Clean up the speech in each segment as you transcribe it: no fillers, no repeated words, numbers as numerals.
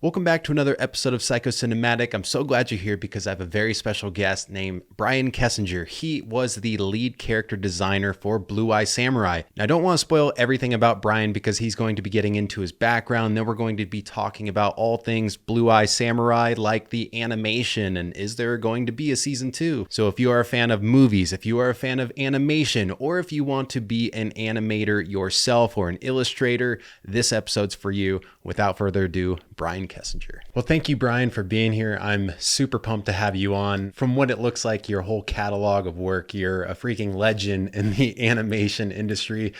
Welcome back to another episode of Psychocinematic. I'm so glad you're here because I have a very special guest named Brian Kesinger. He was the lead character designer for Blue Eye Samurai. Now, I don't want to spoil everything about Brian because he's going to be getting into his background. Then we're going to be talking about all things Blue Eye Samurai, like the animation, and is there going to be a season 2? So if you are a fan of movies, if you are a fan of animation, or if you want to be an animator yourself or an illustrator, this episode's for you. Without further ado, Brian Kesinger. Well, thank you, Brian, for being here. I'm super pumped to have you on. From what it looks like, your whole catalog of work, you're a freaking legend in the animation industry.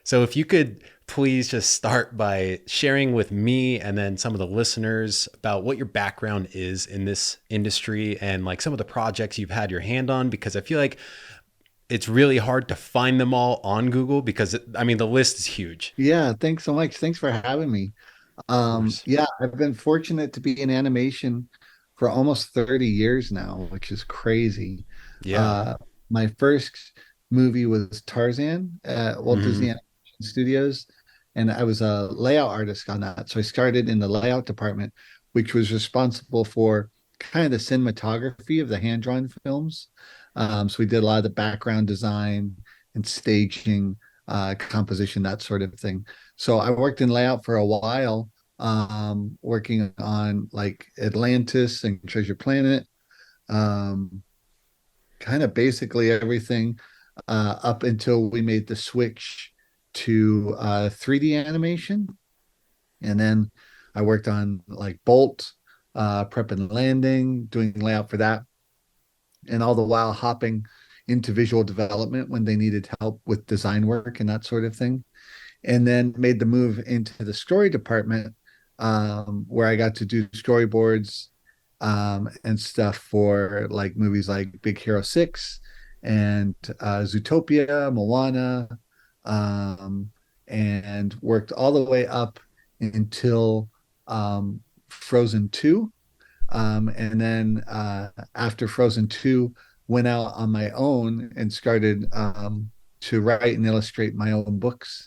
So if you could please just start by sharing with me and then some of the listeners about what your background is in this industry and like some of the projects you've had your hand on, because I feel like it's really hard to find them all on Google because, the list is huge. Yeah, thanks so much. Thanks for having me. Of course. Yeah, I've been fortunate to be in animation for almost 30 years now, which is crazy. Yeah. Uh, my first movie was Tarzan at Walt Disney Hmm. Animation Studios, and I was a layout artist on that. So I started in the layout department, which was responsible for kind of the cinematography of the hand-drawn films. So we did a lot of the background design and staging, composition, that sort of thing. So I worked in layout for a while, working on like Atlantis and Treasure Planet, um, kind of basically everything up until we made the switch to 3D animation. And then I worked on like Bolt, Prep and Landing, doing layout for that, and all the while hopping into visual development when they needed help with design work and that sort of thing. And then made the move into the story department, where I got to do storyboards and stuff for like movies like Big Hero 6 and Zootopia, Moana, um, and worked all the way up until Frozen 2. And then after Frozen 2, went out on my own and started to write and illustrate my own books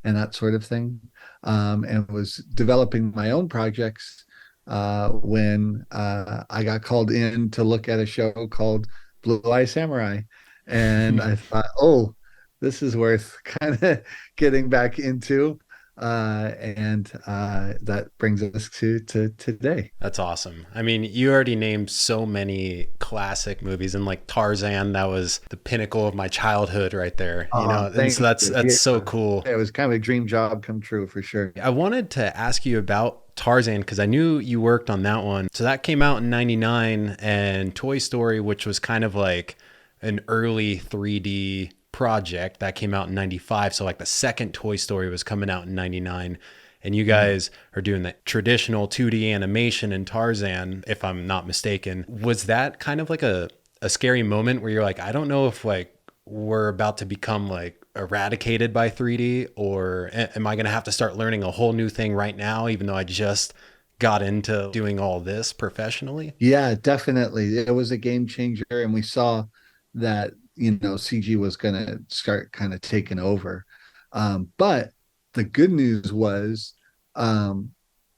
and that sort of thing. And was developing my own projects when I got called in to look at a show called Blue Eye Samurai. And I thought, oh, this is worth kind of getting back into. And that brings us to today. That's awesome. You already named so many classic movies, and like Tarzan, that was the pinnacle of my childhood right there, Oh, and so thank that's you. that's so Yeah. cool. It was kind of a dream job come true for sure. I wanted to ask you about Tarzan because I knew you worked on that one. So that came out in 99, and Toy Story, which was kind of like an early 3D project, that came out in 95. So like the second Toy Story was coming out in 99. And you Yeah. guys are doing the traditional 2D animation in Tarzan, if I'm not mistaken. Was that kind of like a scary moment where you're like, I don't know if like we're about to become like eradicated by 3D, or am I going to have to start learning a whole new thing right now, even though I just got into doing all this professionally? Yeah, definitely. It was a game changer, and we saw that, CG was going to start kind of taking over. But the good news was, um,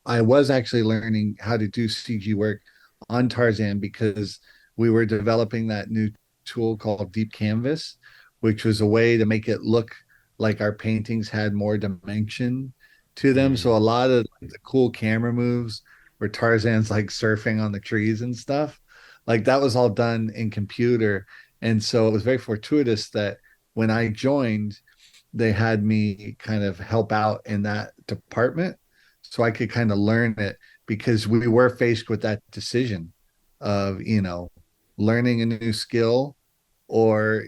I was actually learning how to do CG work on Tarzan because we were developing that new tool called Deep Canvas, which was a way to make it look like our paintings had more dimension to them. Mm, So a lot of the cool camera moves where Tarzan's like surfing on the trees and stuff, like that was all done in computer. And so it was very fortuitous that when I joined, they had me kind of help out in that department so I could kind of learn it because we were faced with that decision of, learning a new skill or,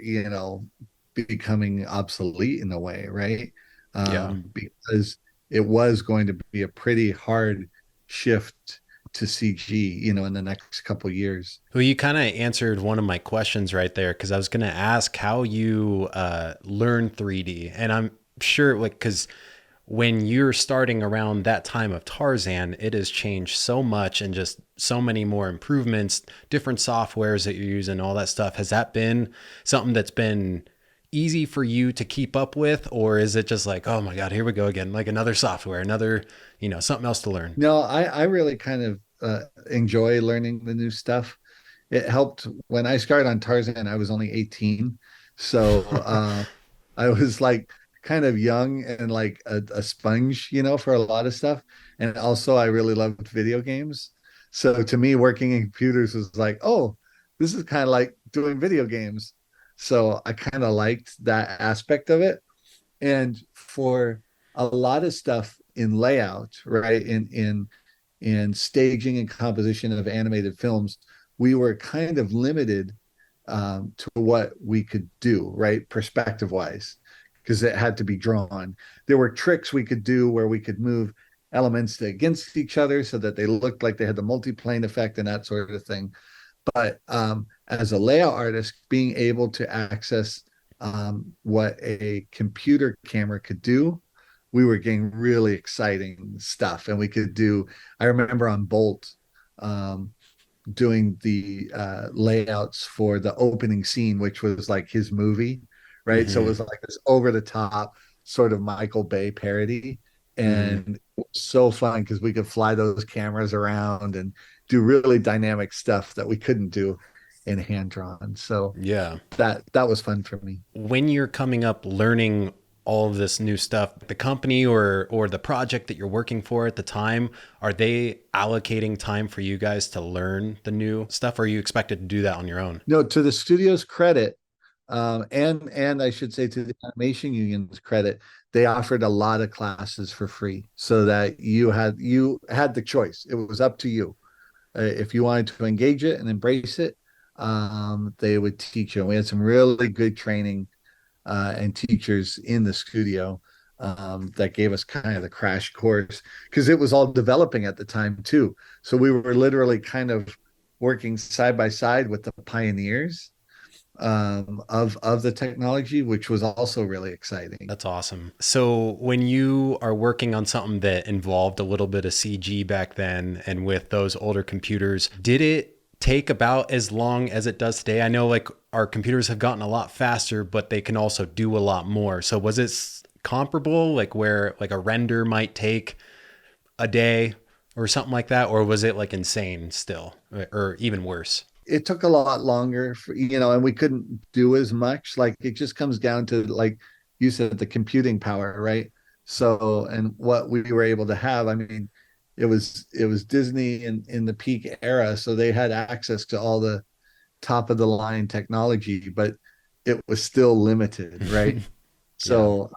becoming obsolete in a way, right? yeah. Because it was going to be a pretty hard shift to CG, in the next couple of years. Well, you kind of answered one of my questions right there because I was going to ask how you learn 3D. And I'm sure, like, because when you're starting around that time of Tarzan, it has changed so much and just so many more improvements, different softwares that you're using, all that stuff. Has that been something that's been easy for you to keep up with, or is it just like, oh my God, here we go again, like another software, another, something else to learn? No, I really kind of enjoy learning the new stuff. It helped when I started on Tarzan, I was only 18. So I was like kind of young and like a sponge, for a lot of stuff. And also I really loved video games. So to me, working in computers was like, oh, this is kind of like doing video games. So I kind of liked that aspect of it. And for a lot of stuff in layout, right, in staging and composition of animated films, we were kind of limited to what we could do, right, perspective wise, because it had to be drawn. There were tricks we could do where we could move elements against each other so that they looked like they had the multi-plane effect and that sort of thing. But as a layout artist, being able to access what a computer camera could do, we were getting really exciting stuff. And we could do, I remember on Bolt, um, doing the layouts for the opening scene, which was like his movie, right? So it Mm-hmm. was like this over the top sort of Michael Bay parody. Mm-hmm. And it was so fun because we could fly those cameras around and do really dynamic stuff that we couldn't do in hand drawn. So Yeah. that was fun for me. When you're coming up learning all of this new stuff, the company or the project that you're working for at the time, are they allocating time for you guys to learn the new stuff, or are you expected to do that on your own? No, to the studio's credit, and I should say to the animation union's credit, they offered a lot of classes for free, so that you had the choice. It was up to you if you wanted to engage it and embrace it. They would teach you. We had some really good training and teachers in the studio that gave us kind of the crash course because it was all developing at the time too. So we were literally kind of working side by side with the pioneers of the technology, which was also really exciting. That's awesome. So when you are working on something that involved a little bit of CG back then and with those older computers, did it take about as long as it does today? I know like our computers have gotten a lot faster, but they can also do a lot more. So was it comparable, like where like a render might take a day or something like that? Or was it like insane still, or even worse? It took a lot longer and we couldn't do as much. Like it just comes down to, like you said, the computing power, right? So, and what we were able to have, I mean, it was Disney in the peak era, so they had access to all the top of the line technology, but it was still limited, right? Yeah. So,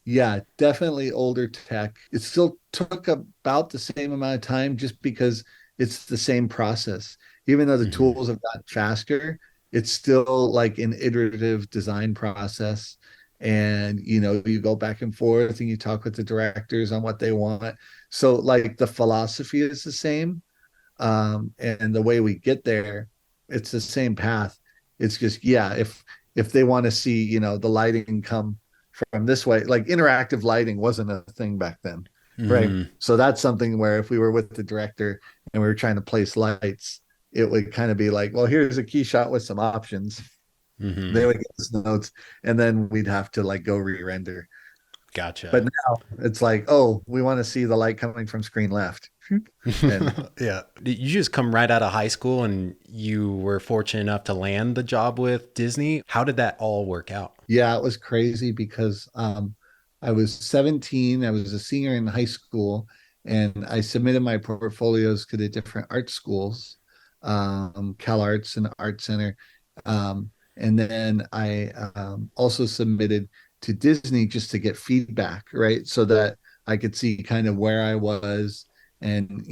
yeah, definitely older tech. It still took about the same amount of time just because it's the same process. Even though the Hmm. tools have gotten faster, it's still like an iterative design process. And you go back and forth and you talk with the directors on what they want. So like the philosophy is the same, and the way we get there, it's the same path. It's just, yeah, if they want to see the lighting come from this way, like interactive lighting wasn't a thing back then, right? Hmm. So that's something where if we were with the director and we were trying to place lights, it would kind of be like, well, here's a key shot with some options. They Hmm. would give us notes, and then we'd have to like go re-render. But Gotcha. now it's like, oh, we want to see the light coming from screen left. And Yeah. Did you just come right out of high school and you were fortunate enough to land the job with Disney? How did that all work out? yeah, it was crazy because I was 17. I was a senior in high school, and I submitted my portfolios to the different art schools, Cal Arts and Art Center. And then I also submitted to Disney just to get feedback, right? So that I could see kind of where I was and,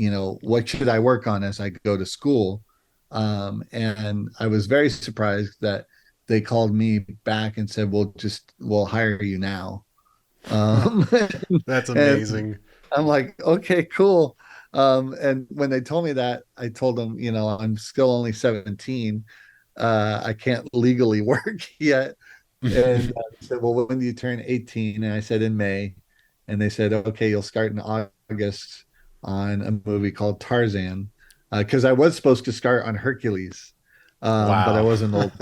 what should I work on as I go to school. And I was very surprised that they called me back and said, we'll hire you now. Um, That's and amazing. I'm like, okay, cool. And when they told me that, I told them, I'm still only 17. I can't legally work yet. And they said, well, when do you turn 18? And I said, in May. And they said, okay, you'll start in August on a movie called Tarzan. Because I was supposed to start on Hercules, but I Wow. wasn't old.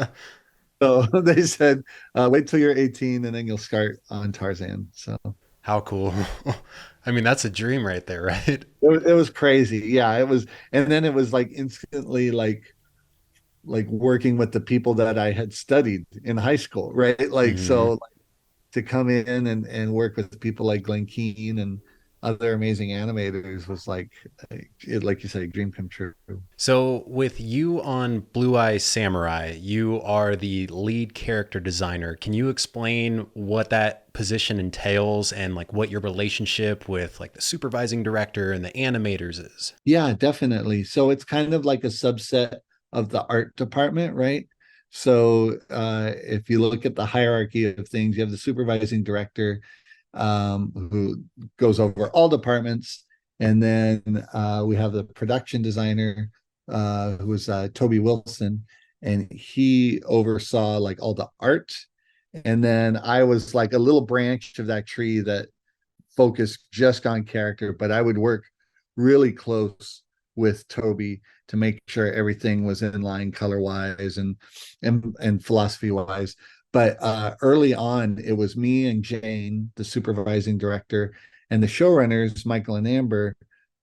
So they said, wait till you're 18 and then you'll start on Tarzan. So How cool. I mean, that's a dream right there, right? it was crazy. Yeah, it was. And then it was like instantly like working with the people that I had studied in high school, right? Like, Hmm. so to come in and work with people like Glenn Keane and other amazing animators was like you said, a dream come true. So, with you on Blue Eye Samurai, you are the lead character designer. Can you explain what that position entails and like what your relationship with like the supervising director and the animators is? Yeah, definitely. So it's kind of like a subset of the art department, right? So if you look at the hierarchy of things, you have the supervising director, who goes over all departments. And then we have the production designer, who was Toby Wilson, and he oversaw like all the art. And then I was like a little branch of that tree that focused just on character, but I would work really close with Toby to make sure everything was in line color wise and philosophy wise. But early on, it was me and Jane, the supervising director, and the showrunners, Michael and Amber,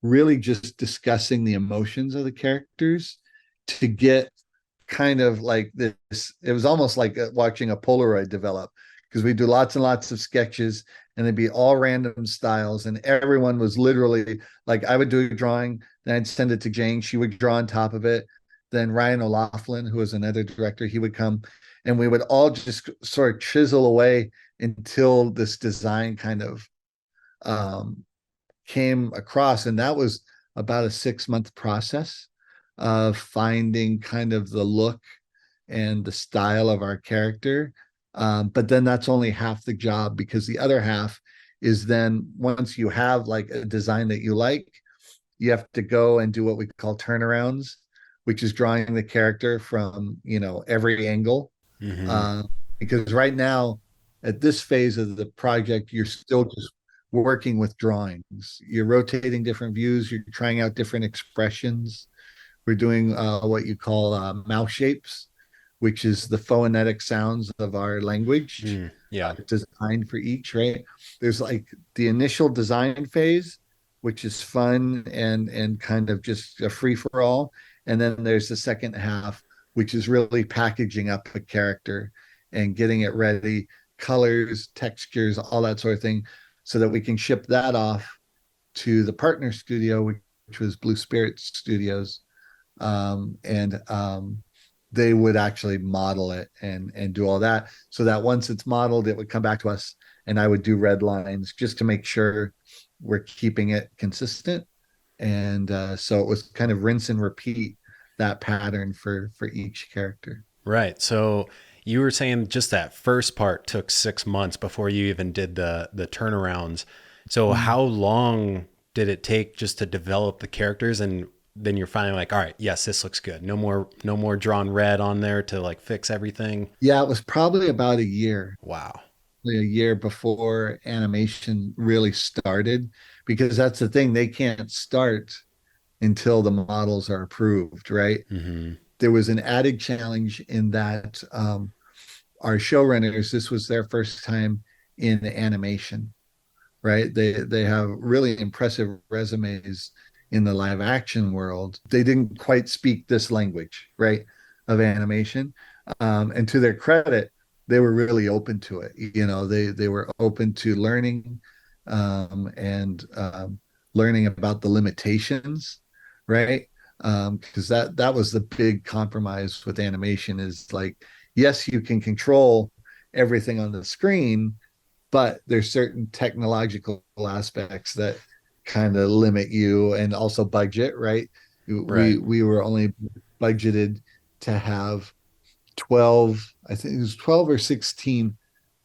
really just discussing the emotions of the characters to get kind of like this. It was almost like watching a Polaroid develop because we do lots and lots of sketches and they'd be all random styles. And everyone was literally like, I would do a drawing, then I'd send it to Jane. She would draw on top of it. Then Ryan O'Laughlin, who was another director, he would come and we would all just sort of chisel away until this design kind of um, came across. And that was about a 6 month process of finding kind of the look and the style of our character. But then that's only half the job because the other half is then once you have like a design that you like, you have to go and do what we call turnarounds, which is drawing the character from, every angle. Hmm. Uh, because right now, at this phase of the project, you're still just working with drawings. You're rotating different views, you're trying out different expressions. We're doing what you call mouth shapes, which is the phonetic sounds of our language Mm, yeah. designed for each, right? There's like the initial design phase, which is fun and kind of just a free for all. And then there's the second half, which is really packaging up a character and getting it ready, colors, textures, all that sort of thing, so that we can ship that off to the partner studio, which was Blue Spirit Studios, and they would actually model it and do all that, so that once it's modeled, it would come back to us, and I would do red lines just to make sure we're keeping it consistent. And so it was kind of rinse and repeat that pattern for each character. Right. So you were saying just that first part took 6 months before you even did the turnarounds. So Mm. how long did it take just to develop the characters and then you're finally like, all right, yes, this looks good. No more drawn red on there to like fix everything. Yeah, it was probably about Wow. a year before animation really started, because that's the thing, they can't start until the models are approved, right? Hmm. There was an added challenge in that our showrunners, this was their first time in animation, right? They have really impressive resumes in the live action world. They didn't quite speak this language, right, of animation. And to their credit, they were really open to it. They were open to learning, and learning about the limitations, right? Because that was the big compromise with animation is like, yes, you can control everything on the screen, but there's certain technological aspects that kind of limit you, and also budget, right? we Right. we were only budgeted to have 12, I think it was 12 or 16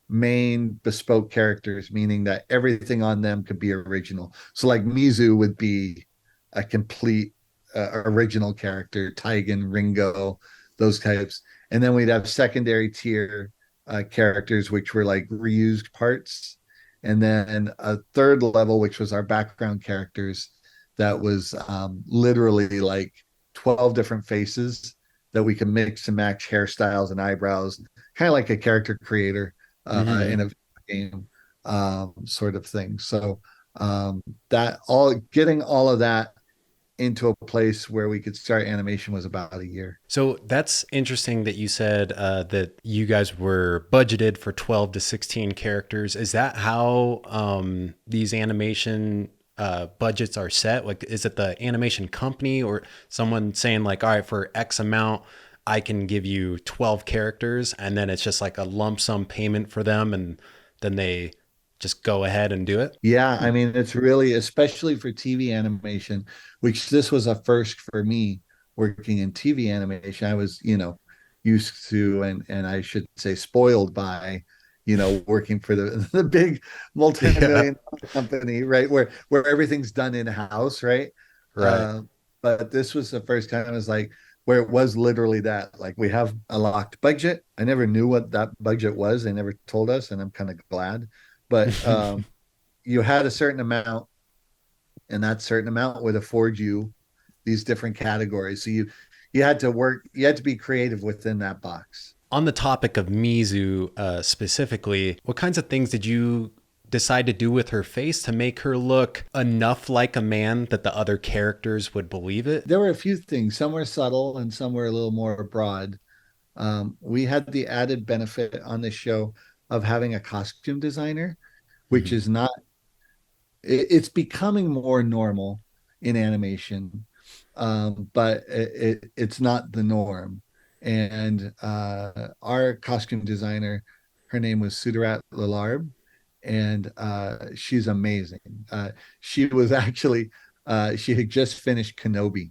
main bespoke characters, meaning that everything on them could be original. So like Mizu would be a complete original character, Taigen, Ringo, those types. And then we'd have secondary tier characters, which were like reused parts. And then a third level, which was our background characters, that was literally like 12 different faces that we could mix and match hairstyles and eyebrows kind of like a character creator Hmm. in a game sort of thing. So that all getting all of that into a place where we could start animation was about a year. So that's interesting that you said that you guys were budgeted for 12 to 16 characters. Is that how these animation budgets are set? Like, is it the animation company or someone saying, like, all right, for X amount, I can give you 12 characters, and then it's just like a lump sum payment for them, and then they just go ahead and do it? Yeah, I mean, it's really, especially for TV animation, which this was a first for me working in TV animation. I was, used to and I should say spoiled by, working for the the big Yeah. multi-million company, right? Where everything's done in-house, right? Right. Uh, but this was the first time I was like where it was literally that. Like we have a locked budget. I never knew what that budget was. They never told us, and I'm kind of glad. But you had a certain amount, and that certain amount would afford you these different categories. So you had to work, you had to be creative within that box. On the topic of Mizu specifically, what kinds of things did you decide to do with her face to make her look enough like a man that the other characters would believe it? There were a few things. Some were subtle and some were a little more broad. We had the added benefit on this show of having a costume designer, which Mm-hmm. is not, it's becoming more normal in animation, but it's not the norm. And our costume designer, her name was Sudarat Lalarb, and she's amazing. She was actually, she had just finished Kenobi,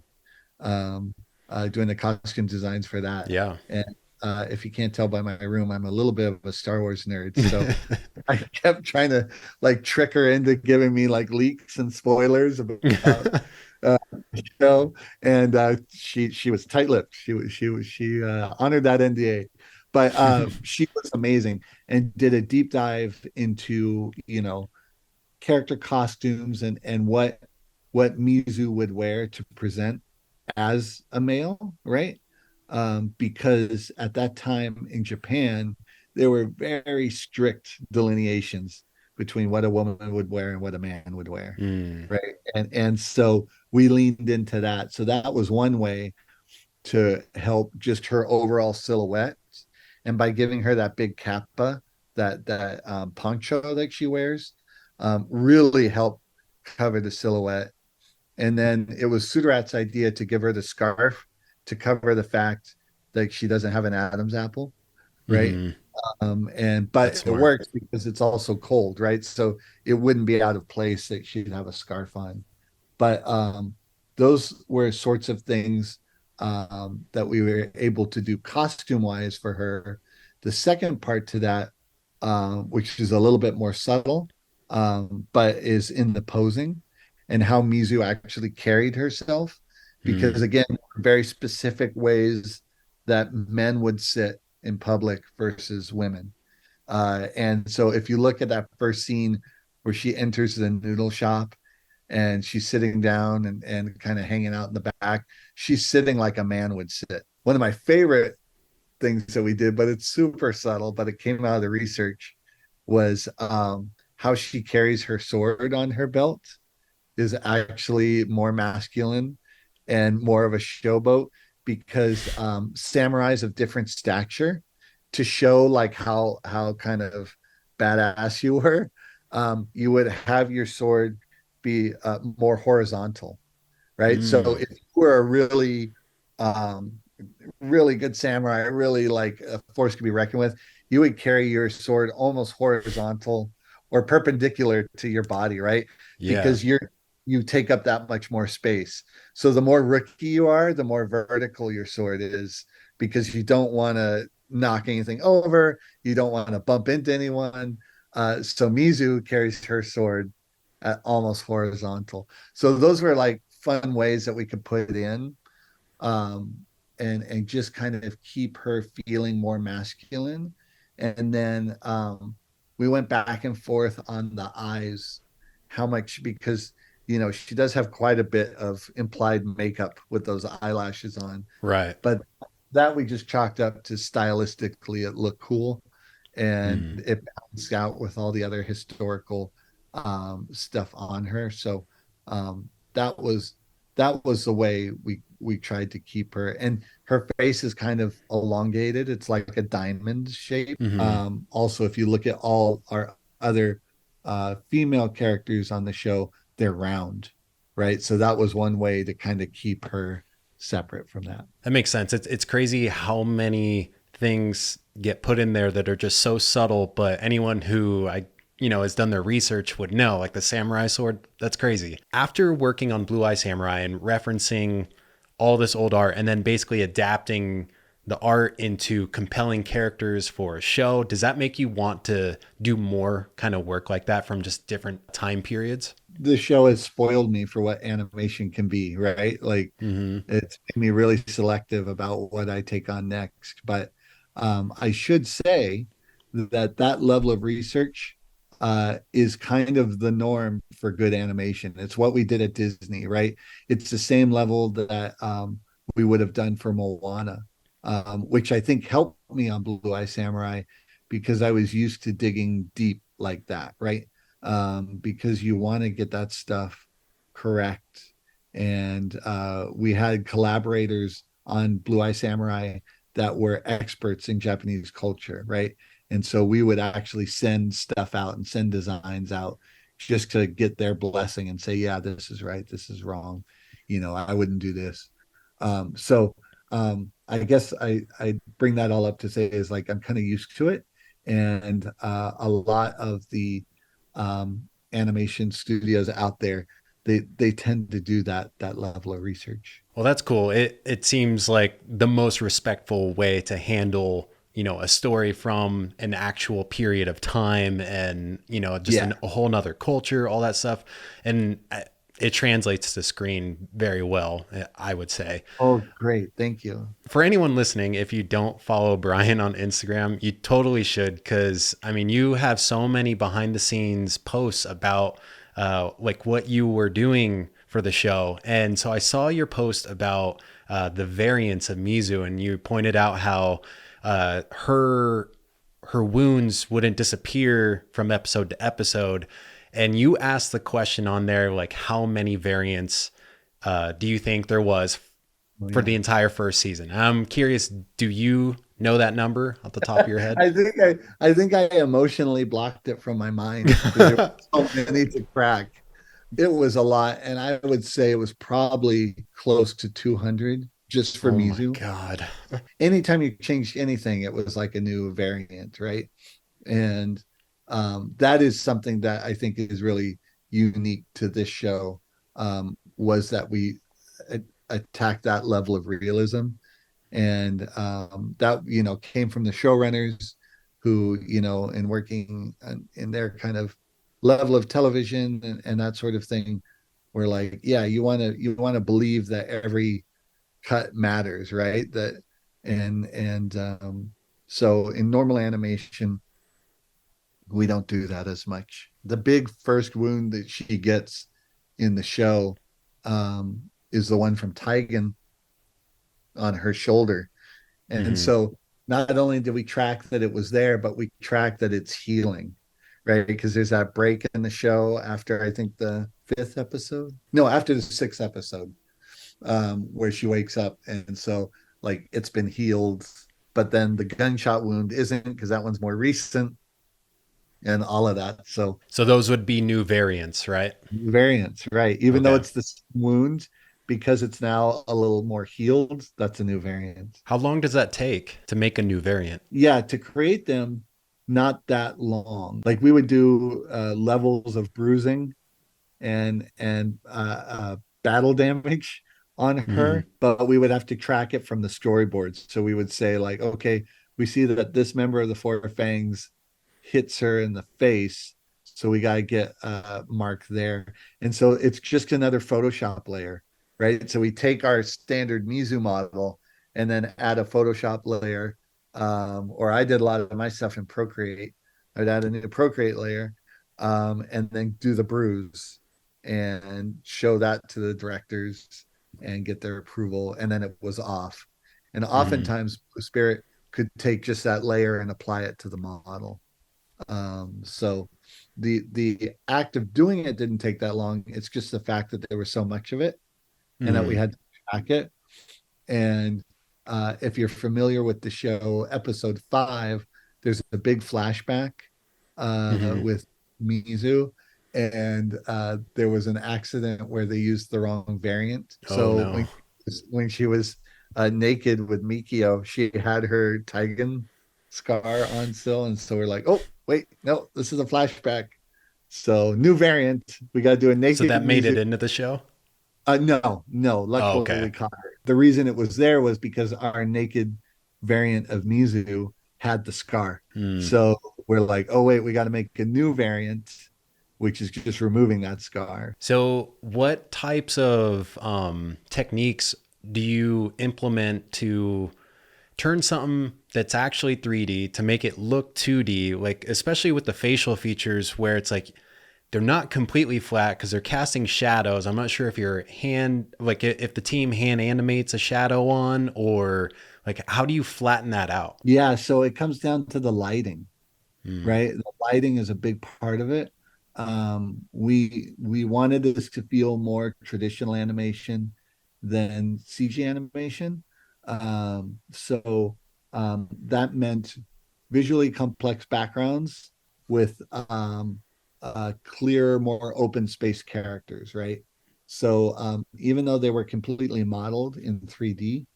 um, doing the costume designs for that. Yeah. And if you can't tell by my room, I'm a little bit of a Star Wars nerd. So I kept trying to like trick her into giving me like leaks and spoilers about the show, and she was tight-lipped. She honored that NDA, but she was amazing and did a deep dive into character costumes and what Mizu would wear to present as a male, right? Because at that time in Japan, there were very strict delineations between what a woman would wear and what a man would wear, Mm. right? And so we leaned into that. So that was one way to help just her overall silhouette, and by giving her that big kappa, that poncho that she wears, really help cover the silhouette. And then it was Sudarat's idea to give her the scarf to cover the fact that she doesn't have an Adam's apple, right? Hmm. And That's but it smart. works because it's also cold, right? So it wouldn't be out of place that she'd have a scarf on. But those were sorts of things that we were able to do costume wise for her. The second part to that, which is a little bit more subtle, but is in the posing and how Mizu actually carried herself. Mm. Because again, very specific ways that men would sit in public versus women. And so if you look at that first scene where she enters the noodle shop and she's sitting down and kind of hanging out in the back, she's sitting like a man would sit. One of my favorite things that we did, but it's super subtle, but it came out of the research, was how she carries her sword on her belt is actually more masculine and more of a showboat, because samurais of different stature, to show like how kind of badass you were, you would have your sword be more horizontal, right? So Mm. if you were a um, really good samurai, really like a force could be reckoned with, you would carry your sword almost horizontal or perpendicular to your body, right? Yeah. Because you take up that much more space. So the more rookie you are, the more vertical your sword is, because you don't want to knock anything over, you don't want to bump into anyone. So Mizu carries her sword at almost horizontal. So those were like fun ways that we could put in, um, and just kind of keep her feeling more masculine. And then we went back and forth on the eyes, how much, because she does have quite a bit of implied makeup with those eyelashes on, Right. but that we just chalked up to stylistically it looked cool, and Mhm. it balanced out with all the other historical stuff on her. So um, that was that was the way we tried to keep her. And her face is kind of elongated. It's like a diamond shape. Mhm. Also, if you look at all our other female characters on the show, they're round, right? So that was one way to kind of keep her separate from that. That makes sense. It's crazy how many things get put in there that are just so subtle, but anyone who has done their research would know, like the samurai sword. That's crazy. After working on Blue Eye Samurai and referencing all this old art and then basically adapting the art into compelling characters for a show, does that make you want to do more kind of work like that from just different time periods? The show has spoiled me for what animation can be, right? Like Mm-hmm. it's made me really selective about what I take on next. But I should say that that level of research is kind of the norm for good animation. It's what we did at Disney, right? It's the same level that we would have done for Moana, which I think helped me on Blue Eye Samurai because I was used to digging deep like that, right? Because you want to get that stuff correct. And we had collaborators on Blue Eye Samurai that were experts in Japanese culture, right? And so we would actually send stuff out and send designs out just to get their blessing and say, yeah, this is right, this is wrong. I wouldn't do this. I guess I bring that all up to say is like I'm kind of used to it, and a lot of the animation studios out there they tend to do that level of research. Well, that's cool. It seems like the most respectful way to handle, a story from an actual period of time and, just Yeah. a whole nother culture, all that stuff. And it translates to screen very well, I would say. Oh, great. Thank you. For anyone listening, if you don't follow Brian on Instagram, you totally should, because I mean, you have so many behind the scenes posts about like what you were doing for the show. And so I saw your post about the variants of Mizu, and you pointed out how her wounds wouldn't disappear from episode to episode. And you asked the question on there, like, how many variants do you think there was Oh, for the yeah. entire first season? I'm curious, do you know that number off the top of your head? I think I emotionally blocked it from my mind because there were so many to crack. It was a lot, and I would say it was probably close to 200 just for Oh my Mizu. God. Anytime you changed anything, it was like a new variant, right? And that is something that I think is really unique to this show. Was that we attacked that level of realism, and that came from the showrunners who in working in their kind of level of television and that sort of thing. Were like, yeah, you want to believe that every cut matters, right? So in normal animation we don't do that as much. The big first wound that she gets in the show is the one from Tigan on her shoulder. And Hmm. so not only did we track that it was there, but we tracked that it's healing, right? Because there's that break in the show after I think the fifth episode. No, after the sixth episode, where she wakes up. And so like it's been healed, but then the gunshot wound isn't because that one's more recent and all of that. So So those would be new variants, right? variants, right? Even though Okay. it's the same wound, because it's now a little more healed, that's a new variant. How long does that take to make a new variant? Yeah, to create them, not that long. Like we would do levels of bruising and battle damage on Hmm. her, but we would have to track it from the storyboards. So we would say like, okay, we see that this member of the Four Fangs hits her in the face, so we got to get a mark there. And so it's just another Photoshop layer, right? So we take our standard Mizu model and then add a Photoshop layer. Or I did a lot of my stuff in Procreate. I'd add a new Procreate layer, and then do the bruise and show that to the directors and get their approval. And then it was off. And Hmm. oftentimes, Blue Spirit could take just that layer and apply it to the model. So the act of doing it didn't take that long. It's just the fact that there was so much of it and that we Hmm. had to track it. And if you're familiar with the show, episode 5, there's a big flashback Hmm. with Mizu, and there was an accident where they used the wrong variant. Oh So no. when she was naked with Mikio, she had her Taigen scar on still, and so we're like, oh wait, no, this is a flashback. So new variant, we got to do a So naked that made Mizu. it into the show? No, no. Oh, Luckily, okay. we caught her. The reason it was there was because our naked variant of Mizu had the scar. Hmm. So we're like, oh wait, we got to make a new variant, which is just removing that scar. So, what types of techniques do you implement to turn something that's actually 3D to make it look 2D? Like, especially with the facial features where it's like they're not completely flat because they're casting shadows. I'm not sure if your hand, like, if the team hand animates a shadow on, or like, how do you flatten that out? Yeah, so it comes down to the lighting, Hmm. right? The lighting is a big part of it. We wanted this to feel more traditional animation than CG animation. That meant visually complex backgrounds with clear, more open space characters, right? So even though they were completely modeled in 3D,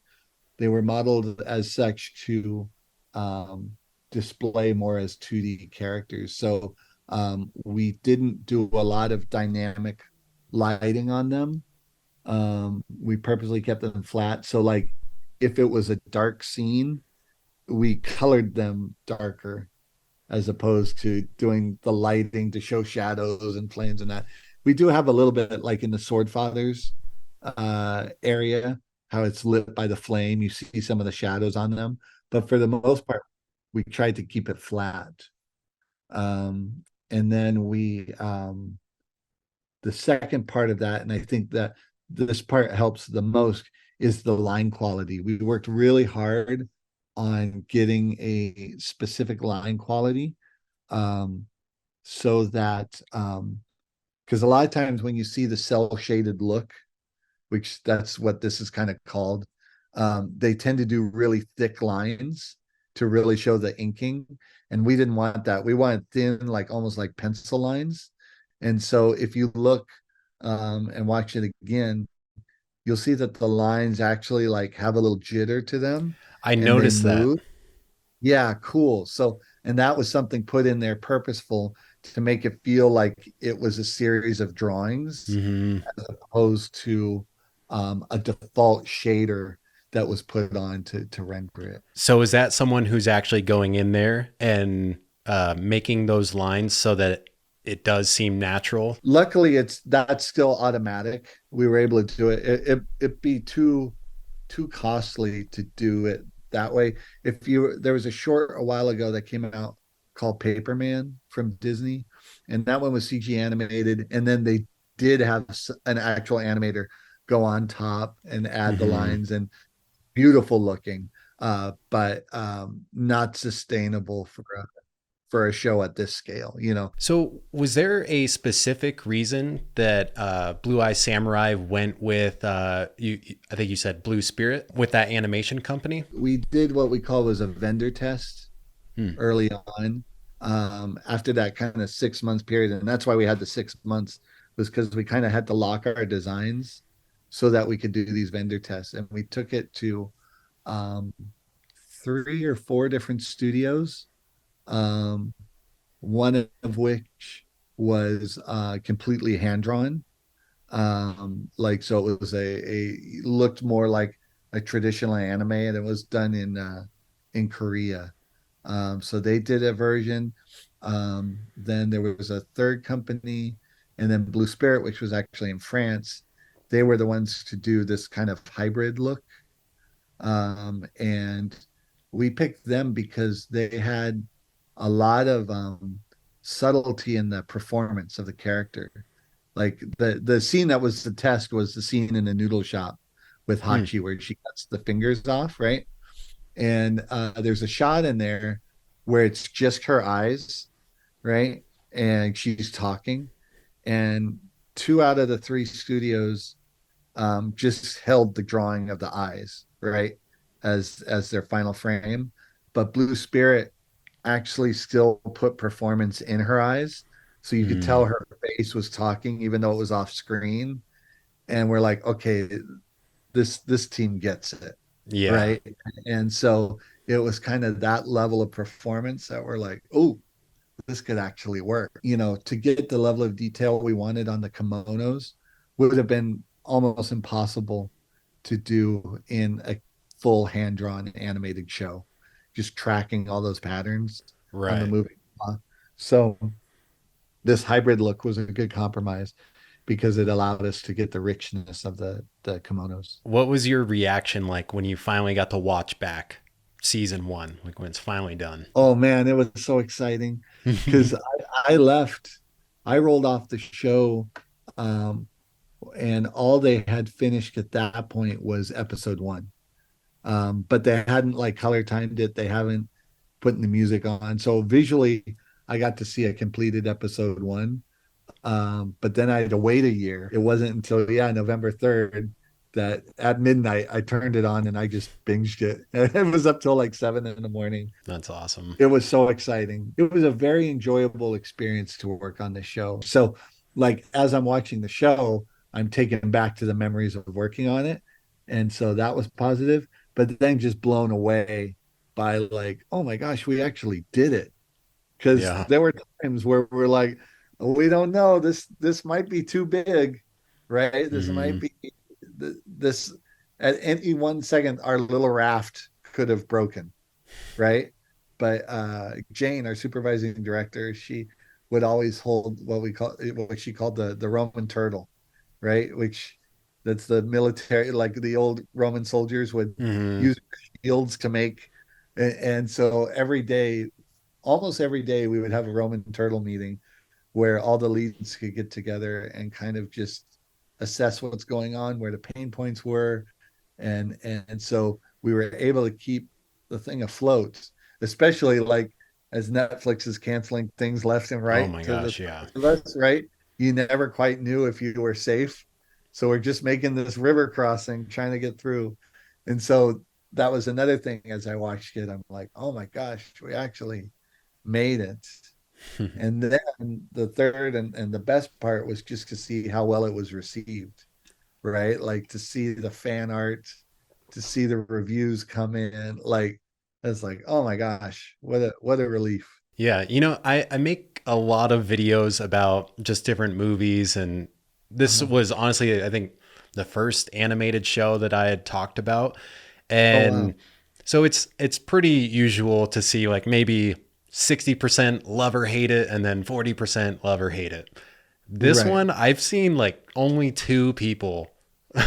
they were modeled as such to um, display more as 2D characters. So we didn't do a lot of dynamic lighting on them. We purposely kept them flat. So, like, if it was a dark scene, we colored them darker as opposed to doing the lighting to show shadows and flames and that. We do have a little bit like in the Sword Fathers area, how it's lit by the flame. You see some of the shadows on them, but for the most part, we tried to keep it flat. And then the second part of that, and I think that this part helps the most, is the line quality. We worked really hard on getting a specific line quality um, so that because a lot of times when you see the cell shaded look, which that's what this is kind of called, they tend to do really thick lines to really show the inking, and we didn't want that. We wanted thin, like almost like pencil lines. And so if you look and watch it again, you'll see that the lines actually like have a little jitter to them I and they noticed that. move. Yeah, cool. So, and that was something put in there purposeful to make it feel like it was a series of drawings Hmm. as opposed to a default shader that was put on to render it. So is that someone who's actually going in there and making those lines so that it does seem natural? Luckily, it's that's still automatic. We were able to do it. It'd be too costly to do it that way. If you There was a short a while ago that came out called Paperman from Disney, and that one was CG animated, and then they did have an actual animator go on top and add the Hmm. lines and beautiful looking, but not sustainable for a show at this scale. So was there a specific reason that Blue Eye Samurai went with I think you said Blue Spirit with that animation company? We did what we call was a vendor test Hmm. early on. After that kind of 6 months period, and that's why we had the 6 months, was because we kind of had to lock our designs so that we could do these vendor tests. And we took it to um, 3 or 4 different studios, um, one of which was completely hand drawn. Like so it was a looked more like a traditional anime, and it was done in Korea. So they did a version. Then there was a third company, and then Blue Spirit, which was actually in France. They were the ones to do this kind of hybrid look. And we picked them because they had a lot of subtlety in the performance of the character. Like the scene that was the test was the scene in the noodle shop with Hmm. Hachi where she cuts the fingers off, right? And there's a shot in there where it's just her eyes, right? And she's talking, and two out of the three studios just held the drawing of the eyes, right, as their final frame. But Blue Spirit actually still put performance in her eyes, so you could tell Hmm. her face was talking even though it was off screen. And we're like, okay, this team gets it, Yeah. right? And so it was kind of that level of performance that we're like, oh, this could actually work. To get the level of detail we wanted on the kimonos would have been almost impossible to do in a full hand drawn animated show, just tracking all those patterns on the Right. movie. So this hybrid look was a good compromise because it allowed us to get the richness of the kimonos. What was your reaction like when you finally got to watch back season one, like when it's finally done? Oh man, it was so exciting because I left, I rolled off the show, um, and all they had finished at that point was episode one. But they hadn't like color timed it. They haven't put the music on. So visually, I got to see a completed episode one. But then I had to wait a year. It wasn't until November 3rd that at midnight I turned it on and I just binged it. It was up till like 7 in the morning. That's awesome. It was so exciting. It was a very enjoyable experience to work on this show. So, like, as I'm watching the show, I'm taken back to the memories of working on it. And so that was positive, but then just blown away by, like, oh my gosh, we actually did it. Because Yeah. there were times where we're like, oh, we don't know, this might be too big, right? This might Hmm. be this at any 1 second, our little raft could have broken, right? But Jane, our supervising director, she would always hold what she called the Roman turtle, right? Which that's the military, like the old Roman soldiers would Hmm. use shields to make. And so every day, almost every day, we would have a Roman turtle meeting where all the leads could get together and kind of just assess what's going on, where the pain points were, and so we were able to keep the thing afloat, especially like as Netflix is canceling things left and Oh right my to the gosh. Yeah. of us, right? You never quite knew if you were safe. So we're just making this river crossing, trying to get through. And so that was another thing as I watched it. I'm like, oh my gosh, we actually made it. And then the third and the best part was just to see how well it was received, right? Like to see the fan art, to see the reviews come in. Like it's like, oh my gosh, what a relief. Yeah, I make a lot of videos about just different movies, and this Uh-huh. was honestly, I think, the first animated show that I had talked about. Oh wow. And so it's pretty usual to see like maybe 60% love or hate it and then 40% love or hate it. This Right. one I've seen like only two people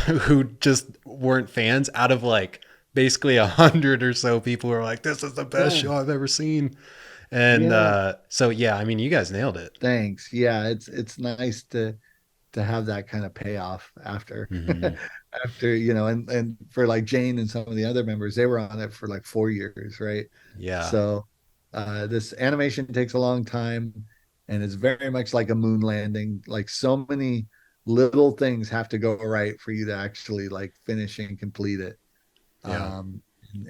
who just weren't fans out of like basically 100 or so people who are like, this is the best Yeah. show I've ever seen. And Yeah. so yeah, I mean, you guys nailed it. Thanks. Yeah, it's nice to have that kind of payoff after Hmm. after and for like Jane and some of the other members, they were on it for like 4 years, right? Yeah, So this animation takes a long time, and it's very much like a moon landing. Like so many little things have to go right for you to actually like finish and complete it. yeah.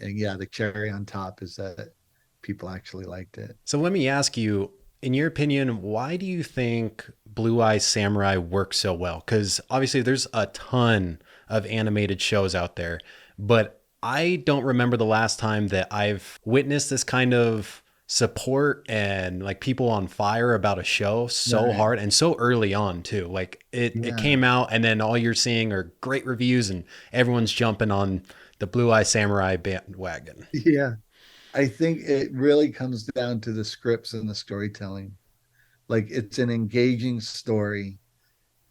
And yeah, the cherry on top is that people actually liked it. So let me ask you, in your opinion, why do you think Blue Eye Samurai works so well? Because obviously there's a ton of animated shows out there, but I don't remember the last time that I've witnessed this kind of support and like people on fire about a show so Right. hard and so early on too. Like it Yeah. came out and then all you're seeing are great reviews and everyone's jumping on the Blue Eye Samurai bandwagon. Yeah. I think it really comes down to the scripts and the storytelling. Like it's an engaging story,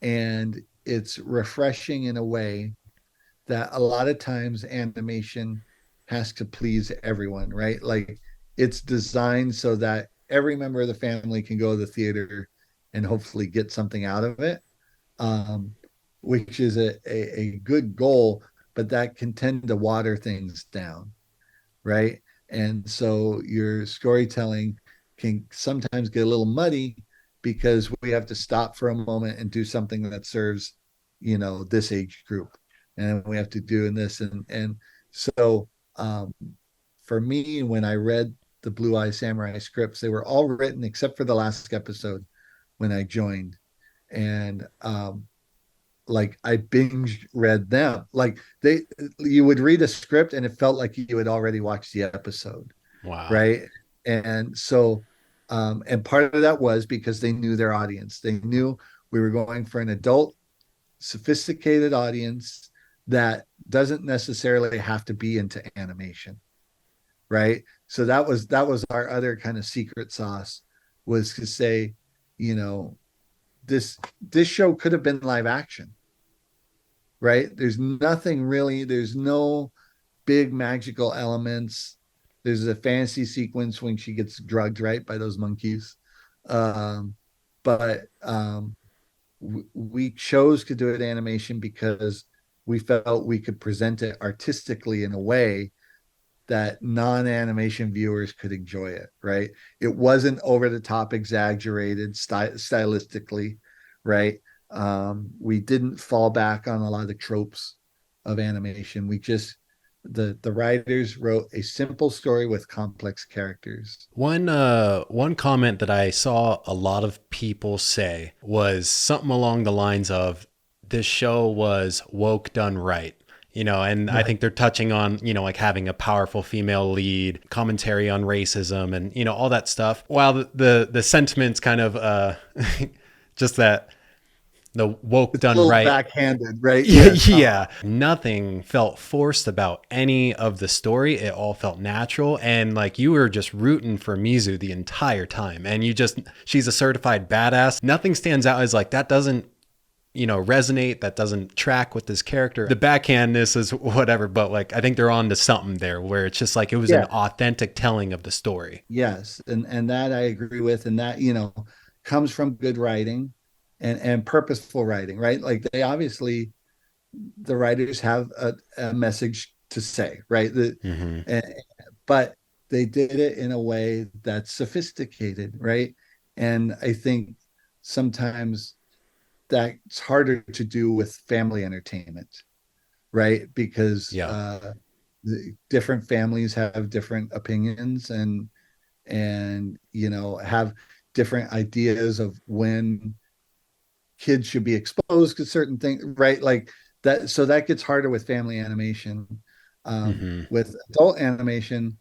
and it's refreshing in a way that a lot of times animation has to please everyone, right? Like it's designed so that every member of the family can go to the theater and hopefully get something out of it, um, which is a good goal. but that can tend to water things down, right? And so your storytelling can sometimes get a little muddy because we have to stop for a moment and do something that serves, this age group. And we have to do in this. And so for me, when I read the Blue Eye Samurai scripts, they were all written except for the last episode when I joined. And like I binge read them. Like you would read a script and it felt like you had already watched the episode, Wow. right? And so, and part of that was because they knew their audience. They knew we were going for an adult, sophisticated audience that doesn't necessarily have to be into animation, right? So that was our other kind of secret sauce, was to say, you know, this show could have been live action, right? There's nothing really, there's no big magical elements. There's a fantasy sequence when she gets drugged, right, by those monkeys. But we chose to do it animation because we felt we could present it artistically in a way that non-animation viewers could enjoy it, right? It wasn't over the top exaggerated stylistically, right? We didn't fall back on a lot of the tropes of animation. We just the writers wrote a simple story with complex characters. One comment that I saw a lot of people say was something along the lines of, this show was woke done right. And I Right. think they're touching on, like having a powerful female lead, commentary on racism, and all that stuff. While the sentiments kind of just that the woke It's a done little right. backhanded, right? Yeah, Yes. yeah. Nothing felt forced about any of the story. It all felt natural. And like you were just rooting for Mizu the entire time. And she's a certified badass. Nothing stands out as like, that doesn't, resonate. That doesn't track with this character. The backhandness is whatever. But like, I think they're on to something there where it's just like, it was an Yeah. authentic telling of the story. Yes. And that I agree with. And that, comes from good writing and purposeful writing, right? Like they obviously, the writers have a message to say, right? Mm-hmm. Eh, but they did it in a way that's sophisticated, right? And I think sometimes that's harder to do with family entertainment, right? Because Yeah. the different families have different opinions and have different ideas of when kids should be exposed to certain things, right? Like that. So that gets harder with family animation. Mm-hmm. With adult animation,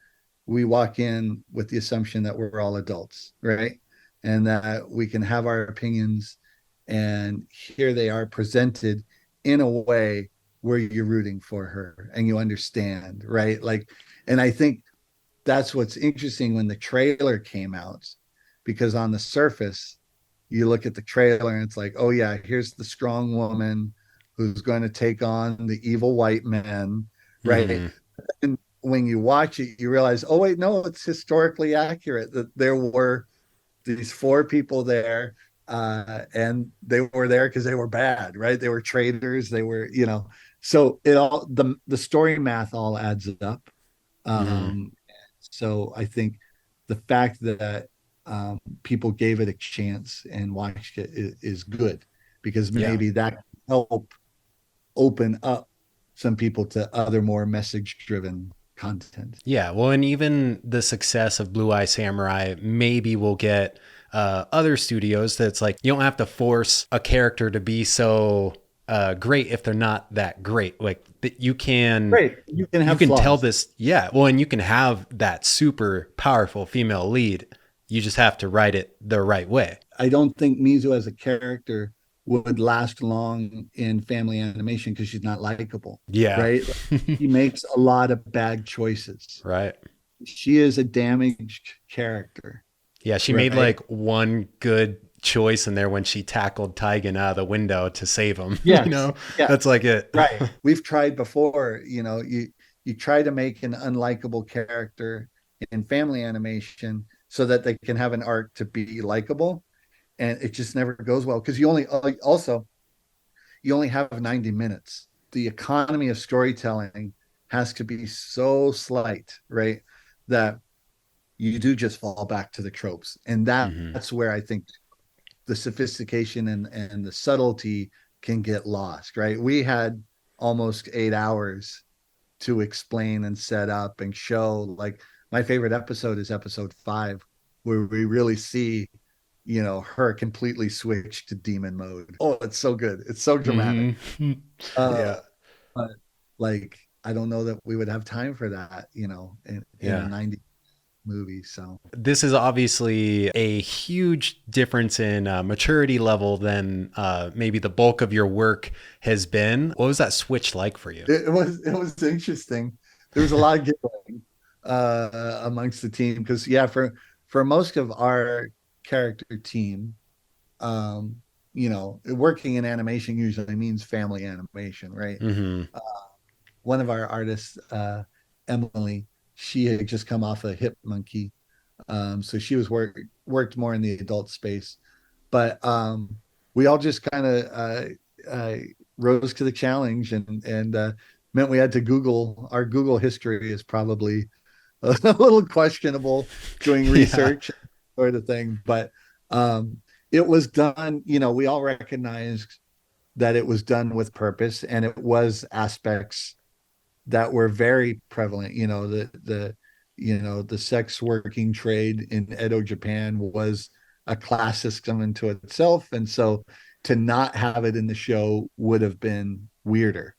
we walk in with the assumption that we're all adults, right? And that we can have our opinions, and here they are presented in a way where you're rooting for her and you understand, right? Like, and I think that's what's interesting when the trailer came out, because on the surface, you look at the trailer and it's like, oh yeah, here's the strong woman who's going to take on the evil white men, right? Mm-hmm. And when you watch it, you realize, oh wait, no, it's historically accurate that there were these four people there, and they were there because they were bad, right? They were traitors. They were, so it all the story math all adds up. Mm-hmm. So I think the fact that people gave it a chance and watched it is good, because Yeah. maybe that can help open up some people to other more message driven content. Yeah, well, and even the success of Blue Eye Samurai maybe will get other studios that's like, you don't have to force a character to be so great if they're not that great. Like you can Great. You can you have can tell flaws. this, yeah. Well, and you can have that super powerful female lead. You just have to write it the right way. I don't think Mizu as a character would last long in family animation because she's not likable, Yeah. right? She makes a lot of bad choices. Right. She is a damaged character, Yeah, she made right? like one good choice in there when she tackled Taigen out of the window to save him. Yes. Yeah. That's like it. Right. We've tried before, you try to make an unlikable character in family animation so that they can have an arc to be likable, and it just never goes well because you only have 90 minutes, the economy of storytelling has to be so slight, right? That you do just fall back to the tropes. And Hmm. that's where I think the sophistication and the subtlety can get lost, right? We had almost 8 hours to explain and set up and show. Like my favorite episode is episode 5, where we really see, her completely switch to demon mode. Oh, it's so good. It's so dramatic. Hmm. Yeah. Uh, but like, I don't know that we would have time for that, in a Yeah. 90 movie. So This is obviously a huge difference in maturity level than maybe the bulk of your work has been. What was that switch like for you? it was interesting. There was a lot of giggling amongst the team because yeah, for most of our character team, um, working in animation usually means family animation, right? Hmm. One of our artists, Emily, she had just come off a Hip Monkey, so she was worked more in the adult space. But we all just kind of rose to the challenge, and meant we had to Google. Our Google history is probably a little questionable doing Yeah. research sort of thing, but um, it was done. We all recognized that it was done with purpose, and it was aspects that were very prevalent. The sex working trade in Edo, Japan was a class system into itself. And so to not have it in the show would have been weirder,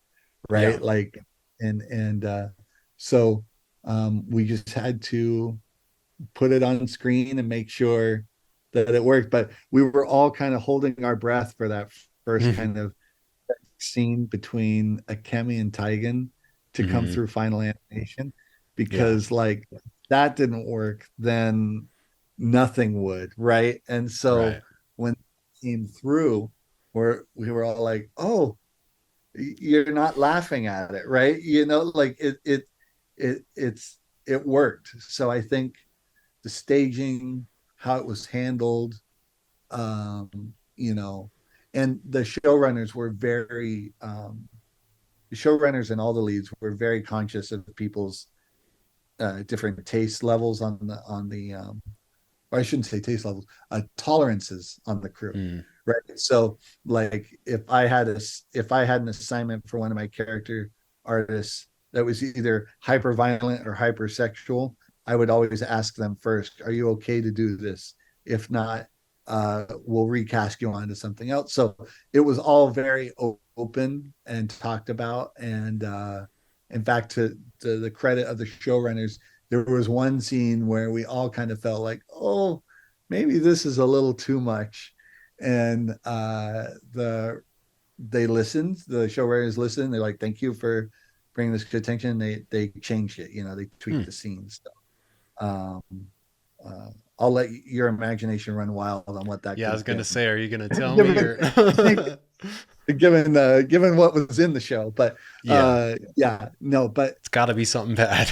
Yeah. right? Like, and so we just had to put it on screen and make sure that it worked. But we were all kind of holding our breath for that first kind of scene between Akemi and Taigen to come Hmm. through final animation, Yeah. because like that didn't work, then nothing would, right? And so Right. when it came through, we were all like, "Oh, you're not laughing at it, right?" Like it worked. So I think the staging, how it was handled, um, you know, and the showrunners and all the leads were very conscious of people's different taste levels or I shouldn't say taste levels, tolerances on the crew, Mm. right? So, like, if I had an assignment for one of my character artists that was either hyper violent or hypersexual, I would always ask them first, "Are you okay to do this? If not, we'll recast you onto something else." So it was all very open and talked about, and in fact, to the credit of the showrunners, there was one scene where we all kind of felt like, oh, maybe this is a little too much. And the showrunners listened. They're like, thank you for bringing this to attention. They changed it. They tweaked Hmm. the scenes. So, uh, I'll let your imagination run wild on what that Yeah, I could was have gonna been. say, are you gonna tell me given or? given what was in the show, but Yeah, yeah, no, but it's got to be something bad.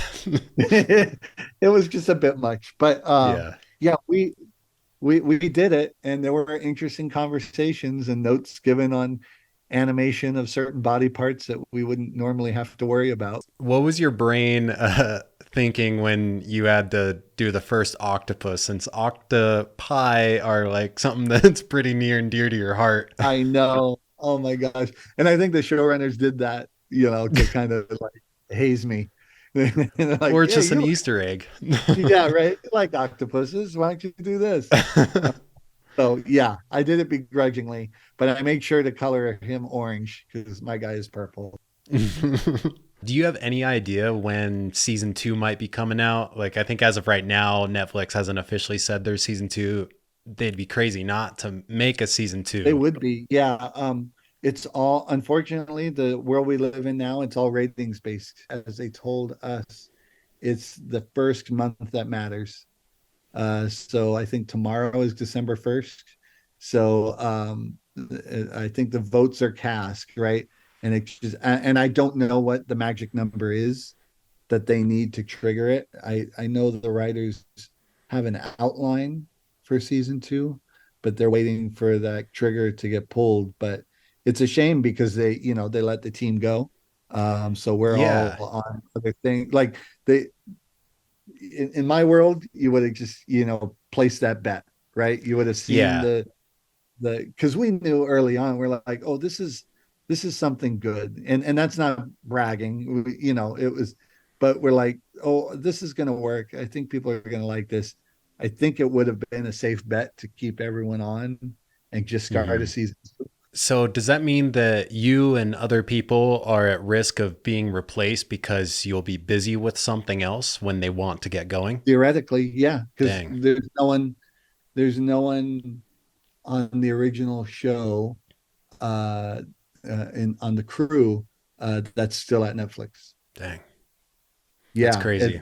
it was just a bit much. But Yeah. yeah, we did it, and there were interesting conversations and notes given on animation of certain body parts that we wouldn't normally have to worry about. What was your brain thinking when you had to do the first octopus? Since octopi are like something that's pretty near and dear to your heart, I know. Oh my gosh. And I think the showrunners did that, to kind of like haze me. And they're like, or it's yeah, just an Easter egg. yeah, right. You like octopuses. Why don't you do this? So yeah, I did it begrudgingly, but I made sure to color him orange because my guy is purple. Do you have any idea when season two might be coming out? Like, I think as of right now, Netflix hasn't officially said their season two. They'd be crazy not to make a season They two. would be, yeah. It's all, unfortunately, the world we live in now, it's all ratings based. As they told us, it's the first month that matters. So I think tomorrow is December 1st. So I think the votes are cast, right? And I don't know what the magic number is that they need to trigger it. I know the writers have an outline for season 2, but they're waiting for that trigger to get pulled. But it's a shame because they let the team go. So we're all Yeah. on other things. Like they in my world, you would have just, placed that bet, right? You would have seen Yeah. the because we knew early on, we're like, oh, this is something good. And that's not bragging. It was, but we're like, oh, this is gonna work. I think people are gonna like this. I think it would have been a safe bet to keep everyone on and just start a Mhm. season. So does that mean that you and other people are at risk of being replaced because you'll be busy with something else when they want to get going? Theoretically, yeah, because Dang. there's no one on the original show, uh, on the crew, that's still at Netflix. Dang. That's Yeah, crazy.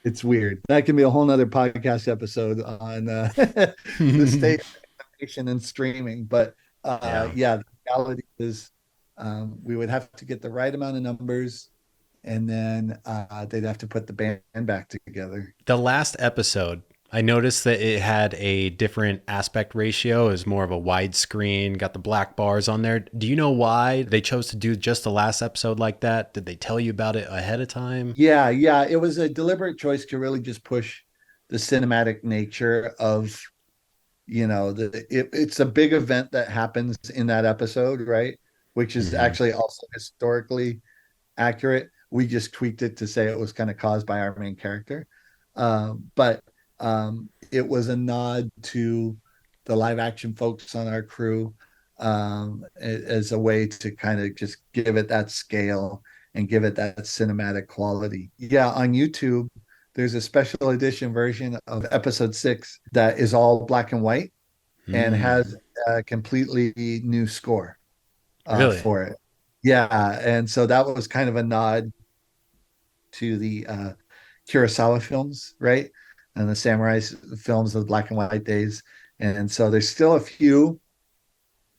it's weird. That can be a whole nother podcast episode on the state of animation and streaming. But Yeah. yeah, the reality is, we would have to get the right amount of numbers, and then they'd have to put the band back together. The last episode, I noticed that it had a different aspect ratio. It was more of a widescreen, got the black bars on there. Do you know why they chose to do just the last episode like that? Did they tell you about it ahead of time? Yeah, yeah, it was a deliberate choice to really just push the cinematic nature of, it's a big event that happens in that episode, right? Which is Hmm. actually also historically accurate. We just tweaked it to say it was kind of caused by our main character. But it was a nod to the live action folks on our crew, as a way to kind of just give it that scale and give it that cinematic quality. Yeah, on YouTube, there's a special edition version of episode 6 that is all black and white and Mm. has a completely new score Really? for it. Yeah, and so that was kind of a nod to the Kurosawa films, right? And the samurai films of the black and white days. And so there's still a few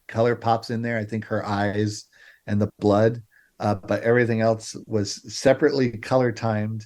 color pops in there. I think her eyes and the blood, but everything else was separately color timed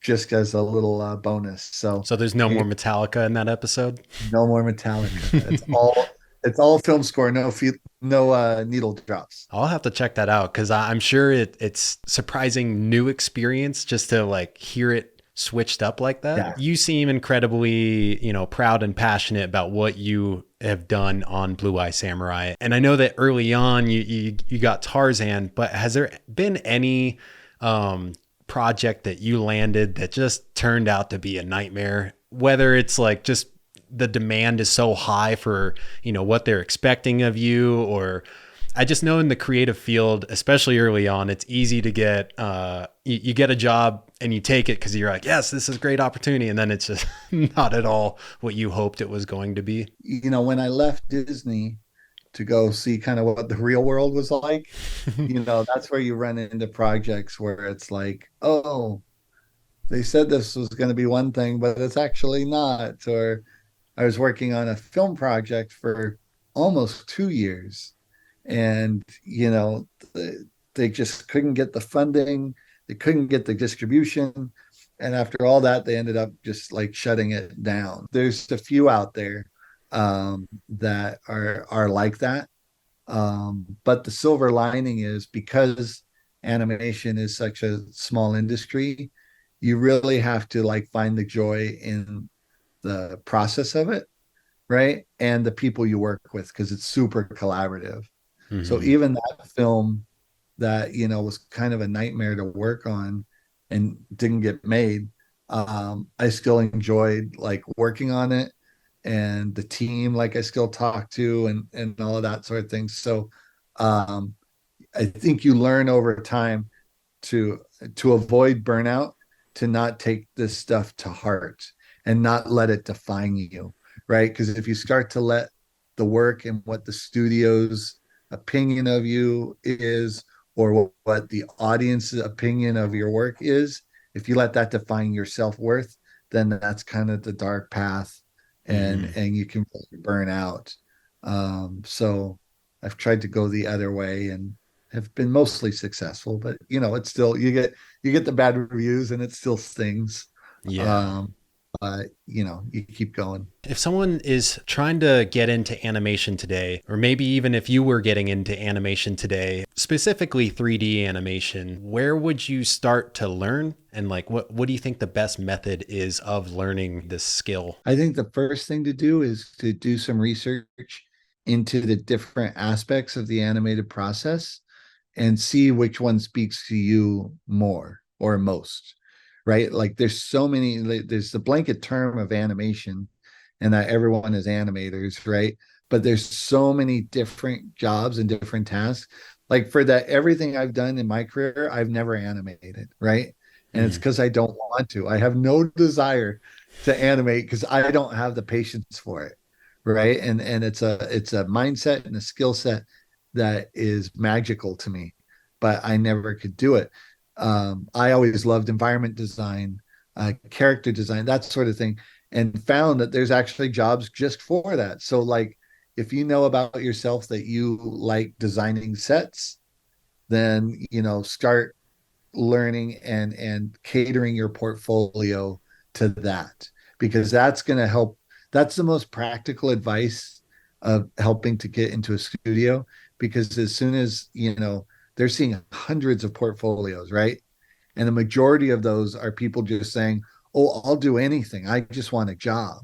just as a little bonus. So So there's no you more Metallica in that episode? no more Metallica. It's all film score, no needle drops. I'll have to check that out because I'm sure it's surprising new experience just to like hear it switched up like that. Yeah. You seem incredibly, proud and passionate about what you have done on Blue Eye Samurai. And I know that early on you got Tarzan, but has there been any project that you landed that just turned out to be a nightmare? Whether it's like just the demand is so high for, what they're expecting of you, or I just know in the creative field, especially early on, it's easy to get you get a job and you take it because you're like, yes, this is a great opportunity, and then it's just not at all what you hoped it was going to be. When I left Disney to go see kind of what the real world was like, that's where you run into projects where it's like, oh, they said this was going to be one thing, but it's actually not. Or I was working on a film project for almost 2 years, and they just couldn't get the funding, they couldn't get the distribution, and after all that, they ended up just like shutting it down. There's a few out there, that are like that, but the silver lining is because animation is such a small industry, you really have to like find the joy in the process of it, right? And the people you work with because it's super collaborative. So Hmm. even that film that was kind of a nightmare to work on and didn't get made, I still enjoyed like working on it, and the team like I still talk to, and all of that sort of thing. So um, I think you learn over time to avoid burnout, to not take this stuff to heart and not let it define you, right? Because if you start to let the work and what the studio's opinion of you is, or what the audience's opinion of your work is, if you let that define your self-worth, then that's kind of the dark path, and Hmm. you can really burn out. So I've tried to go the other way and have been mostly successful, but it's still, you get the bad reviews and it still stings. Yeah. Um, you keep going. If someone is trying to get into animation today, or maybe even if you were getting into animation today, specifically 3D animation, where would you start to learn? And like, what do you think the best method is of learning this skill? I think the first thing to do is to do some research into the different aspects of the animated process and see which one speaks to you more or most, right? Like there's so many, there's the blanket term of animation and that everyone is animators, right? But there's so many different jobs and different tasks. Like for that, everything I've done in my career, I've never animated, right? And it's Mm-hmm. because I don't want to. I have no desire to animate because I don't have the patience for it, right? And it's a mindset and a skill set that is magical to me, but I never could do it. I always loved environment design, character design, that sort of thing, and found that there's actually jobs just for that. So, like, if you know about yourself that you like designing sets, then start learning and catering your portfolio to that, because that's going to help. That's the most practical advice of helping to get into a studio, because as soon as they're seeing hundreds of portfolios, right? And the majority of those are people just saying, oh, I'll do anything, I just want a job,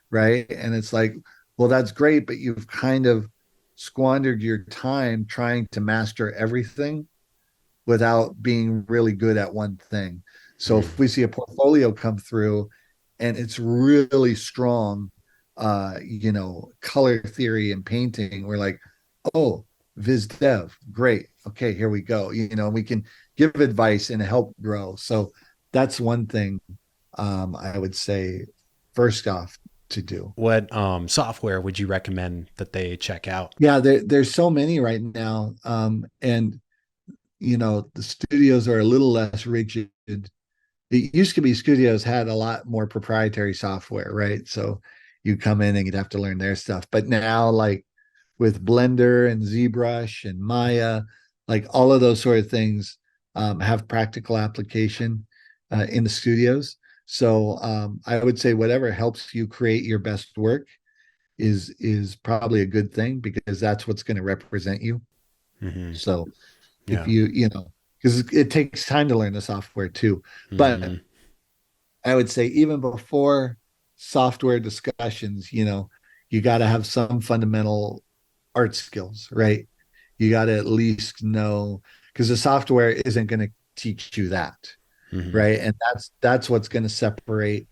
right? And it's like, well, that's great, but you've kind of squandered your time trying to master everything without being really good at one thing. So Mm-hmm. if we see a portfolio come through and it's really strong, color theory and painting, we're like, oh, Viz Dev, great. Okay, here we go. We can give advice and help grow. So that's one thing I would say first off to do. What software would you recommend that they check out? Yeah, there's so many right now. And the studios are a little less rigid. It used to be studios had a lot more proprietary software, right? So you come in and you'd have to learn their stuff. But now, like with Blender and ZBrush and Maya, like all of those sort of things have practical application in the studios. So I would say whatever helps you create your best work is probably a good thing, because that's what's going to represent you. Mm-hmm. So if Yeah. because it takes time to learn the software too. But Mm-hmm. I would say even before software discussions, you got to have some fundamental art skills, right? You got to at least know, because the software isn't going to teach you that, Mm-hmm. right? And that's what's going to separate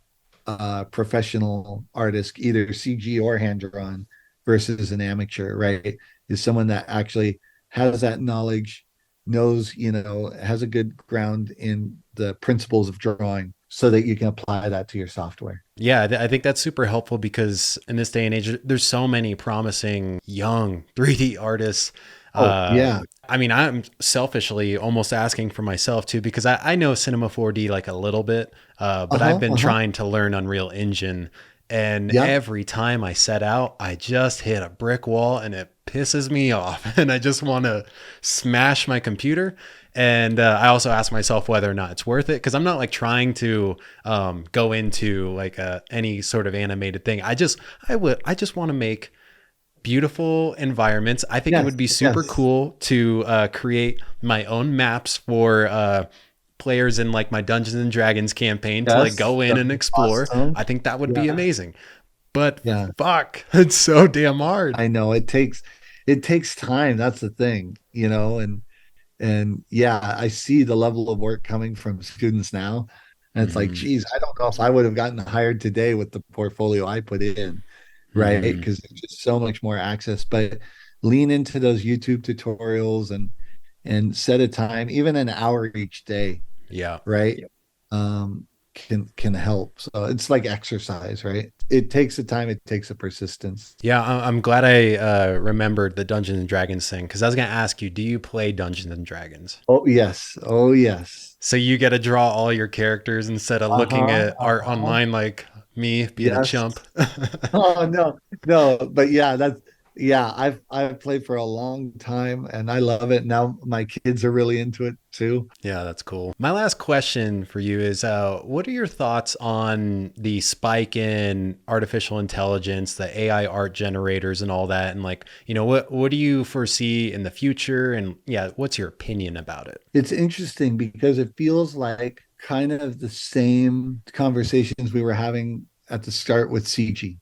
professional artist, either CG or hand drawn, versus an amateur, right? Is someone that actually has that knowledge, knows, has a good ground in the principles of drawing, so that you can apply that to your software. Yeah, I think that's super helpful because in this day and age, there's so many promising young 3D artists. Oh, Uh, yeah. I mean, I'm selfishly almost asking for myself too, because I know Cinema 4D like a little bit, but I've Uh-huh. been Uh-huh. trying to learn Unreal Engine. And Yep. every time I set out, I just hit a brick wall and it pisses me off. And I just want to smash my computer. And I also ask myself whether or not it's worth it, because I'm not like trying to go into like any sort of animated thing. I just want to make beautiful environments. I think it Yes. would be super Yes. cool to create my own maps for players in like my Dungeons and Dragons campaign to like Yes. go in That'd and be explore. awesome. I think that would be Yeah. amazing. But Yeah. fuck, it's so damn hard. I know it takes time. That's the thing, and yeah, I see the level of work coming from students now. And it's like, Hmm. geez, I don't know if I would have gotten hired today with the portfolio I put in, right? Hmm. Because there's just so much more access. But lean into those YouTube tutorials and set a time, even an hour each day, Yeah. right? Can help. So it's like exercise, right? It takes the time, it takes the persistence. Yeah, I'm glad I remembered the Dungeons and Dragons thing, because I was going to ask you, do you play Dungeons and Dragons? Oh yes. Oh yes. So you get to draw all your characters instead of looking Uh-huh. at art Uh-huh. online like me being a Yes. chump. Oh no, no, but yeah, Yeah, I've played for a long time and I love it. Now my kids are really into it too. Yeah, that's cool. My last question for you is what are your thoughts on the spike in artificial intelligence, the AI art generators and all that? And like, what do you foresee in the future? And yeah, what's your opinion about it? It's interesting because it feels like kind of the same conversations we were having at the start with CG,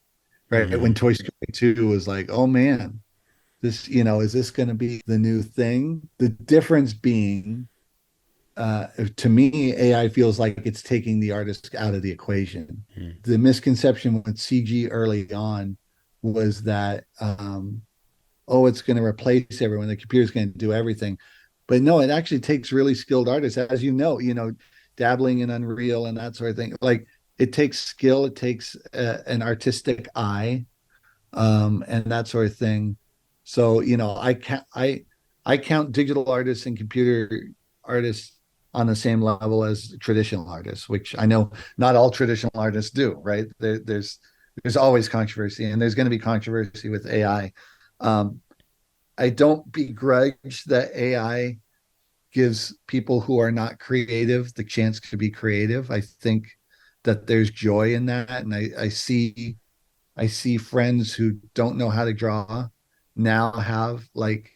right? Mm-hmm. When Toy Story 2 was like, oh man, this, is this going to be the new thing? The difference being, to me, AI feels like it's taking the artist out of the equation. The misconception with CG early on was that, oh, it's going to replace everyone. The computer's going to do everything. But no, it actually takes really skilled artists, as dabbling in Unreal and that sort of thing. Like it takes skill, it takes an artistic eye, and that sort of thing. So, I count digital artists and computer artists on the same level as traditional artists, which I know not all traditional artists do, right? There's always controversy, and there's going to be controversy with AI. Um, I don't begrudge that AI gives people who are not creative the chance to be creative. I think that there's joy in that, and I see friends who don't know how to draw now have like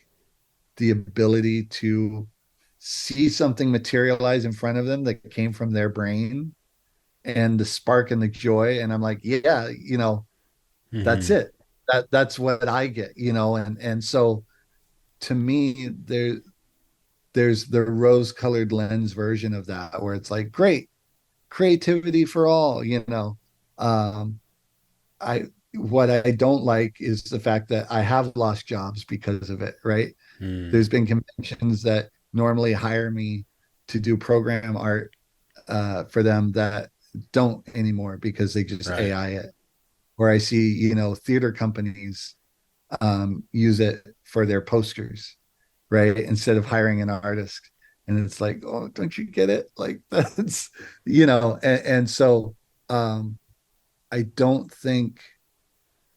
the ability to see something materialize in front of them that came from their brain and the spark and the joy. And I'm like, yeah, that's Mm-hmm. it. That's what I get, and so to me, there's the rose-colored lens version of that where it's like, great, creativity for all. I what I don't like is the fact that I have lost jobs because of it, right? Mm, There's been conventions that normally hire me to do program art for them that don't anymore because they just right. AI it. Or I see, theater companies use it for their posters, right? Instead of hiring an artist. And it's like, oh, don't you get it? Like that's, and so I don't think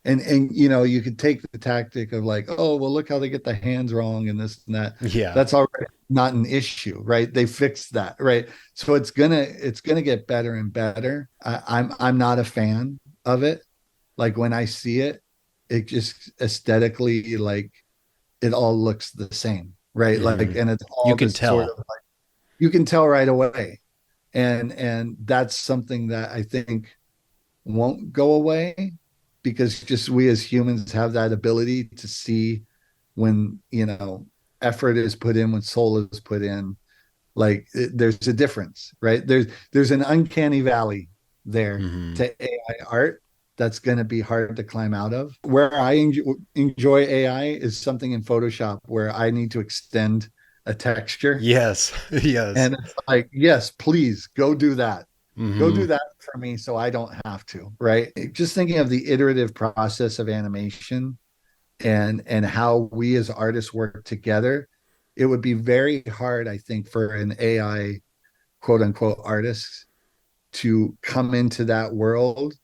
and you could take the tactic of like, oh well, look how they get the hands wrong and this and that. Yeah. That's already not an issue, right? They fixed that, right? So it's gonna get better and better. I'm not a fan of it. Like when I see it, it just aesthetically, like it all looks the same, right? Like, Mm-hmm. and it's You all can this sort tell. of like you can tell right away, and that's something that I think won't go away because just we as humans have that ability to see when effort is put in, when soul is put in. Like there's a difference, right? There's an uncanny valley there Mm-hmm. to AI art that's going to be hard to climb out of. Where I enjoy AI is something in Photoshop where I need to extend a texture, Yes. Yes. and it's like, yes, please go do that. Go Mm-hmm. do that for me so I don't have to, right? Just thinking of the iterative process of animation and how we as artists work together, it would be very hard, I think, for an AI quote unquote artist to come into that world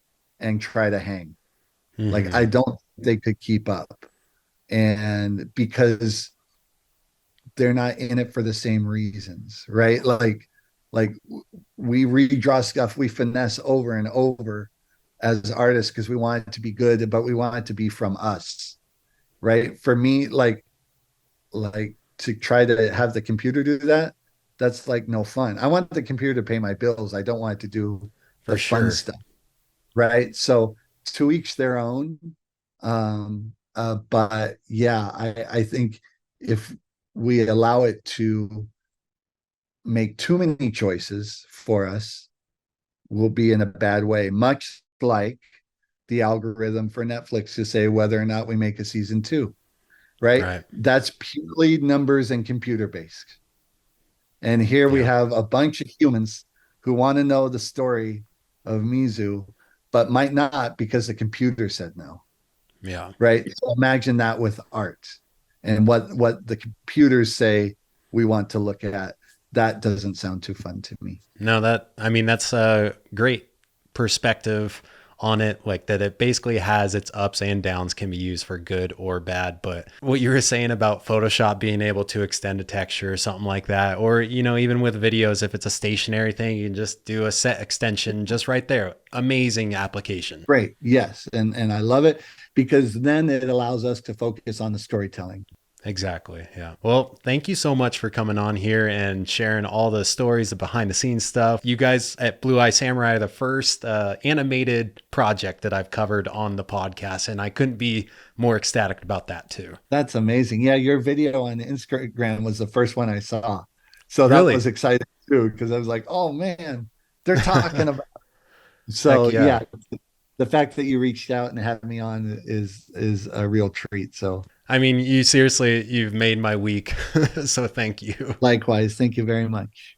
and try to hang. Like Mm-hmm. I don't think they could keep up. And because they're not in it for the same reasons, right? Like we redraw stuff, we finesse over and over as artists because we want it to be good, but we want it to be from us, right? For me, like to try to have the computer do that, that's like no fun. I want the computer to pay my bills. I don't want it to do For the fun sure. stuff, right? So to each their own. But yeah, I think if we allow it to make too many choices for us, we'll be in a bad way, much like the algorithm for Netflix to say whether or not we make a season two, right? Right. That's purely numbers and computer based. And here we Yeah. have a bunch of humans who want to know the story of Mizu, but might not because the computer said no, Yeah. right? So imagine that with art and what the computers say we want to look at. That doesn't sound too fun to me. No, that I mean that's a great perspective on it, like that it basically has its ups and downs, can be used for good or bad. But what you were saying about Photoshop being able to extend a texture or something like that, or, even with videos, if it's a stationary thing, you can just do a set extension just right there. Amazing application. Great. Yes. And I love it because then it allows us to focus on the storytelling. Exactly. Yeah. Well, thank you so much for coming on here and sharing all the stories, the behind the scenes stuff. You guys at Blue Eye Samurai are the first animated project that I've covered on the podcast, and I couldn't be more ecstatic about that too. That's amazing. Yeah, your video on Instagram was the first one I saw. So that Really? was exciting too, because I was like, oh man, they're talking about. Heck So yeah. yeah, the fact that you reached out and had me on is a real treat. So I mean, you've made my week. So thank you. likewise, thank you very much.